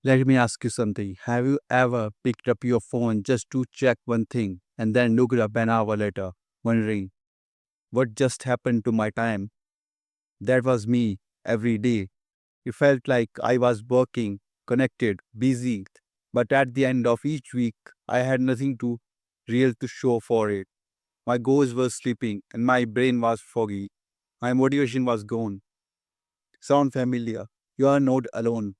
Let me ask you something. Have you ever picked up your phone just to check one thing and then looked up an hour later, wondering what just happened to my time? That was me every day. It felt like I was working, connected, busy, but at the end of each week, I had nothing to real to show for it. My goals were sleeping and my brain was foggy. My motivation was gone. Sound familiar? You are not alone.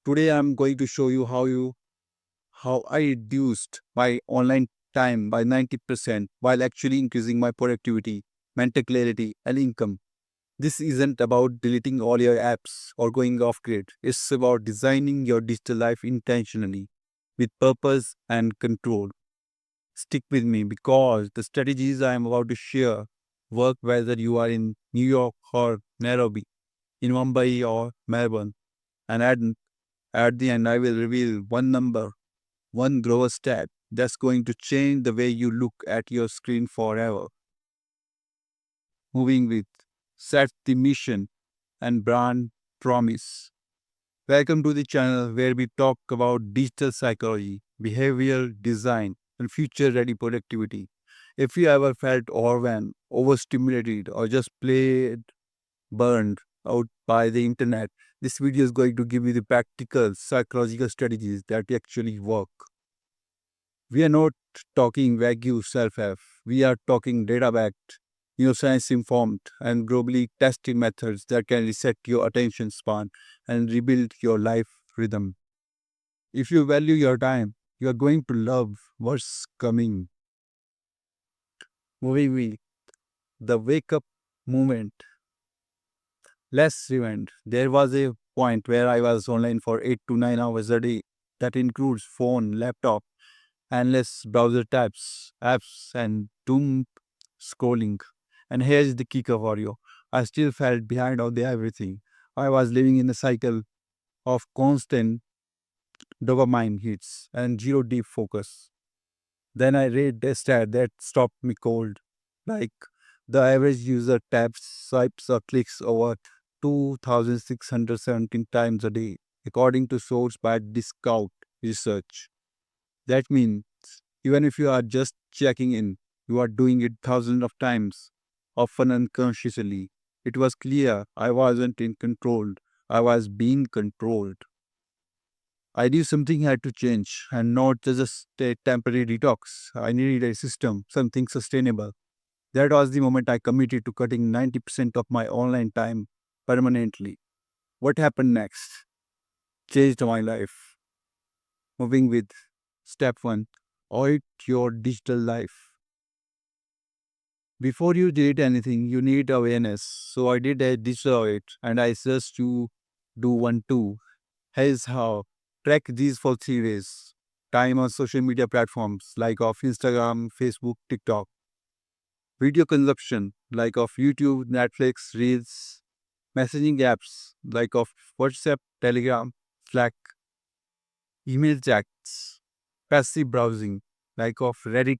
Today I'm going to show you how I reduced my online time by 90% while actually increasing my productivity, mental clarity, and income. This isn't about deleting all your apps or going off grid. It's about designing your digital life intentionally with purpose and control. Stick with me because the strategies I am about to share work whether you are in New York or Nairobi, in Mumbai or Melbourne. And at the end, I will reveal one number, one grower stat that's going to change the way you look at your screen forever. Moving with set the mission and brand promise. Welcome to the channel where we talk about digital psychology, behavioral design, and future ready productivity. If you ever felt overwhelmed, overstimulated, or just plain burned out by the internet, this video is going to give you the practical psychological strategies that actually work. We are not talking vague self-help. We are talking data-backed, neuroscience-informed, and globally tested methods that can reset your attention span and rebuild your life rhythm. If you value your time, you are going to love what's coming. Moving with the wake-up moment. Let's rewind. There was a point where I was online for 8 to 9 hours a day. That includes phone, laptop, endless browser tabs, apps, and doom scrolling. And here's the kicker for you. I still felt behind on the everything. I was living in a cycle of constant dopamine hits and zero deep focus. Then I read a stat that stopped me cold. Like the average user taps, swipes, or clicks over 2,617 times a day, according to source by Discount Research. That means even if you are just checking in, you are doing it thousands of times, often unconsciously. It was clear I wasn't in control. I was being controlled. I knew something had to change and not just a temporary detox. I needed a system, something sustainable. That was the moment I committed to cutting 90% of my online time permanently. What happened next? Changed my life. Moving with step one, audit your digital life. Before you delete anything, you need awareness. So I did a digital audit and I suggest you do one too. Here's how. Track these for 3 ways. Time on social media platforms like of Instagram, Facebook, TikTok. Video consumption like of YouTube, Netflix, Reels. Messaging apps like of WhatsApp, Telegram, Slack. Email chats. Passive browsing like of Reddit,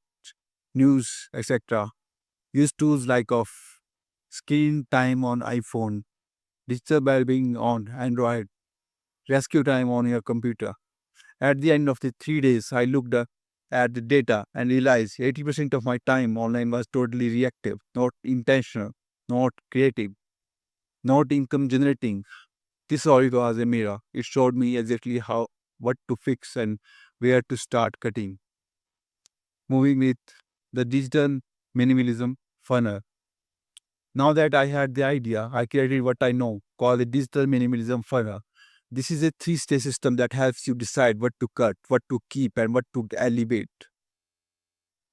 news, etc. Use tools like of screen time on iPhone, digital well-being on Android, rescue time on your computer. At the end of the 3 days, I looked at the data and realized 80% of my time online was totally reactive, not intentional, not creative, not income generating. This audit was a mirror. It showed me exactly what to fix and where to start cutting. Moving with the digital minimalism funnel. Now that I had the idea, I created what I know called the digital minimalism funnel. This is a three-stage system that helps you decide what to cut, what to keep, and what to elevate.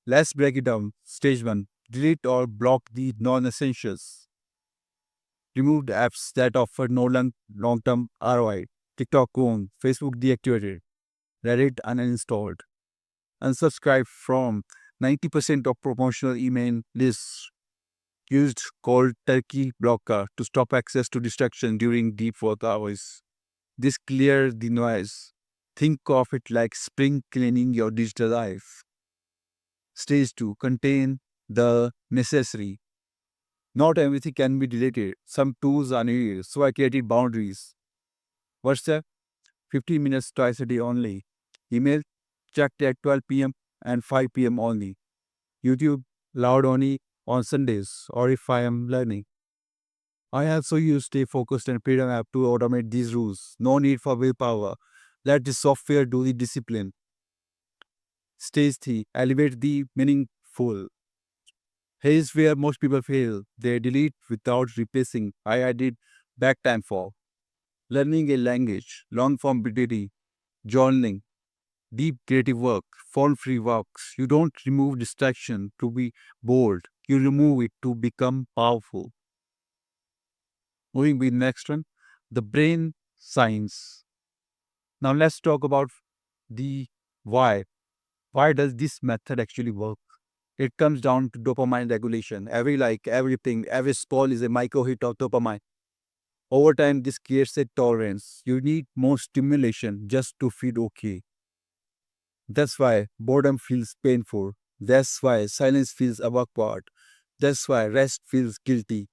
Let's break it down. Stage 1. Delete or block the non-essentials. Remove the apps that offer no long-term ROI. TikTok gone, Facebook deactivated, Reddit uninstalled. Unsubscribe from 90% of promotional email lists. Used cold turkey blocker to stop access to distraction during deep work hours. This clears the noise. Think of it like spring cleaning your digital life. Stage 2. Contain the necessary. Not everything can be deleted. Some tools are needed, so I created boundaries. WhatsApp, 15 minutes twice a day only. Email checked at 12 p.m. and 5 p.m. only. YouTube loud only on Sundays or if I am learning. I also use Stay Focused and Freedom app to automate these rules. No need for willpower. Let the software do the discipline. Stage 3. Elevate the meaningful. Here's where most people fail. They delete without replacing. I added back time for learning a language, long form BTD, journaling, deep creative work, phone free walks. You don't remove distraction to be bored. You remove it to become powerful. Moving with next one, the brain science. Now let's talk about the why. Why does this method actually work? It comes down to dopamine regulation. Every like, everything, every scroll is a micro hit of dopamine. Over time, this creates a tolerance. You need more stimulation just to feel okay. That's why boredom feels painful. That's why silence feels awkward. That's why rest feels guilty.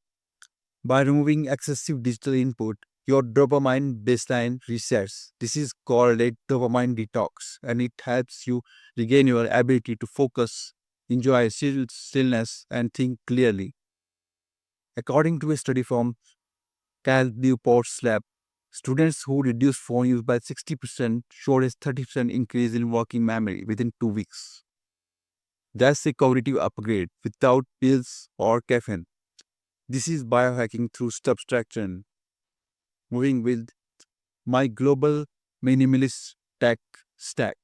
By removing excessive digital input, your dopamine baseline resets. This is called a dopamine detox, and it helps you regain your ability to focus, enjoy stillness, and think clearly. According to a study from Cal Newport's lab, students who reduced phone use by 60% showed a 30% increase in working memory within 2 weeks. That's a cognitive upgrade without pills or caffeine. This is biohacking through subtraction. Moving with my global minimalist tech stack.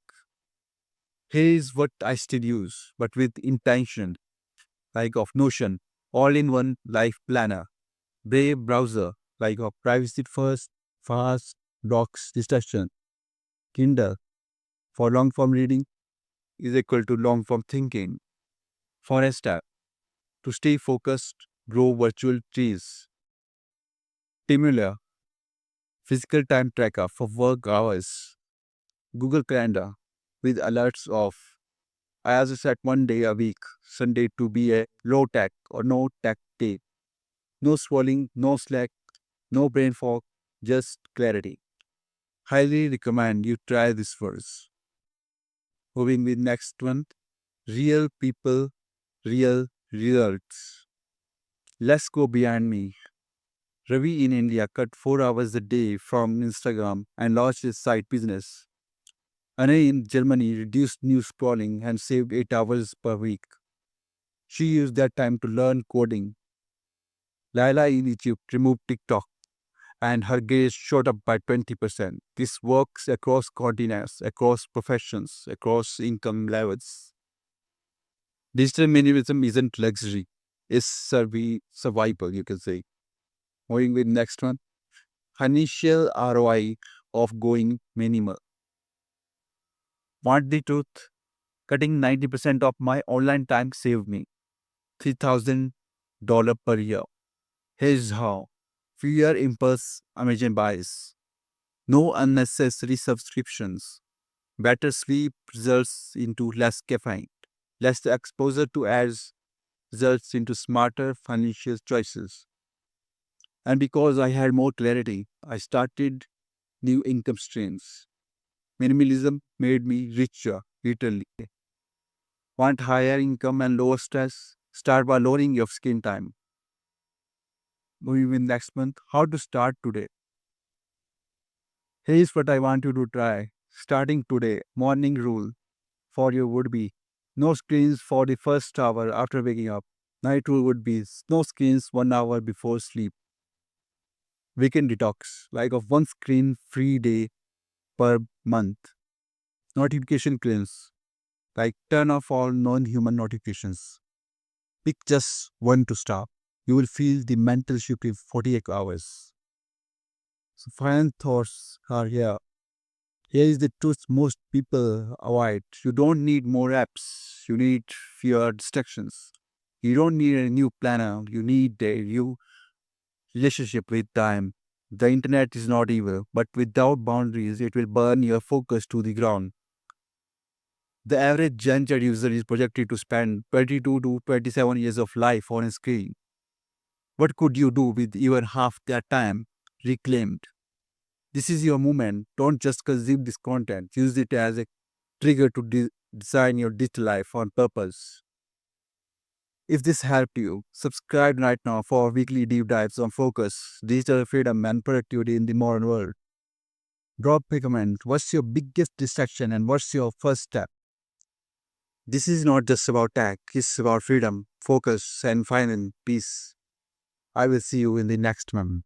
Here is what I still use, but with intention, like of Notion, all-in-one life planner, Brave browser, like of privacy first, fast, docs, distraction, Kindle, for long-form reading is equal to long-form thinking, Forest app, to stay focused, grow virtual trees, Stimula, physical time tracker for work hours, Google Calendar, with alerts off. I also set 1 day a week, Sunday, to be a low tech or no tech day. No scrolling, no Slack, no brain fog, just clarity. Highly recommend you try this first. Moving with next one, real people, real results. Let's go beyond me. Ravi in India cut 4 hours a day from Instagram and launched his side business. Anna in Germany reduced news scrolling and saved 8 hours per week. She used that time to learn coding. Laila in Egypt removed TikTok and her gaze shot up by 20%. This works across continents, across professions, across income levels. Digital minimalism isn't luxury, it's survival, you can say. Moving with next one. Financial ROI of going minimal. Want the truth? Cutting 90% of my online time saved me $3,000 per year. Here's how. Fewer impulse Amazon buys. No unnecessary subscriptions. Better sleep results into less caffeine. Less exposure to ads results into smarter financial choices. And because I had more clarity, I started new income streams. Minimalism made me richer, literally. Want higher income and lower stress? Start by lowering your screen time. Moving in next month, how to start today. Here's what I want you to try. Starting today, morning rule for you would be no screens for the first hour after waking up. Night rule would be no screens 1 hour before sleep. Weekend detox, like of one screen free day per month. Notification cleanse, like turn off all non-human notifications. Pick just one to stop. You will feel the mental shift in 48 hours. So final thoughts are here. Here is the truth most people avoid. You don't need more apps. You need fewer distractions. You don't need a new planner. You need a new relationship with time. The internet is not evil, but without boundaries, it will burn your focus to the ground. The average Gen Z user is projected to spend 22 to 27 years of life on a screen. What could you do with even half that time reclaimed? This is your moment. Don't just consume this content. Use it as a trigger to design your digital life on purpose. If this helped you, subscribe right now for weekly deep dives on focus, digital freedom, and productivity in the modern world. Drop a comment. What's your biggest distraction and what's your first step? This is not just about tech, it's about freedom, focus, and finding peace. I will see you in the next one.